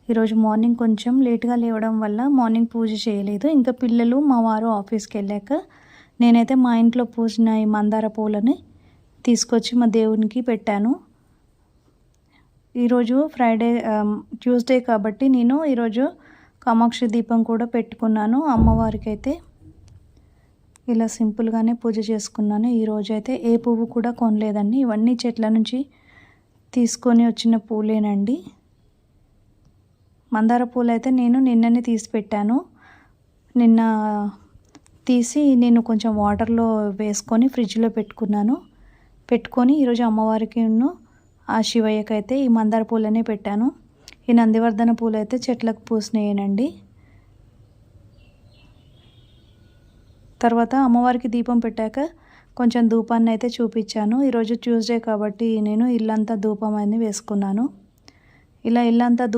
ఈరోజు మార్నింగ్ కొంచెం లేట్గా లేవడం వల్ల మార్నింగ్ పూజ చేయలేదు. ఇంకా పిల్లలు మా వారు ఆఫీస్కి వెళ్ళాక నేనైతే మా ఇంట్లో పూసిన ఈ మందార పూలని తీసుకొచ్చి మా దేవునికి పెట్టాను. ఈరోజు ట్యూస్డే కాబట్టి నేను ఈరోజు కామాక్షి దీపం కూడా పెట్టుకున్నాను. అమ్మవారికి అయితే ఇలా సింపుల్గానే పూజ చేసుకున్నాను. ఈరోజైతే ఏ పువ్వు కూడా కొనలేదండి. ఇవన్నీ చెట్ల నుంచి తీసుకొని వచ్చిన పూలేనండి. మందార పూలు అయితే నేను నిన్ననే తీసి పెట్టాను. నిన్న తీసి నేను కొంచెం వాటర్లో వేసుకొని ఫ్రిడ్జ్లో పెట్టుకొని ఈరోజు అమ్మవారికి ఆ శివయ్యకైతే ఈ మందార పూలనే పెట్టాను. ఈ నందివర్ధన పూలు అయితే చెట్లకు పూసినాయేనండి. తర్వాత అమ్మవారికి దీపం పెట్టాక కొంచెం ధూపాన్ని అయితే చూపించాను. ఈరోజు ట్యూస్డే కాబట్టి నేను ఇల్లంతా ధూపం అనేది వేసుకున్నాను. ఇలా ఇల్లంతా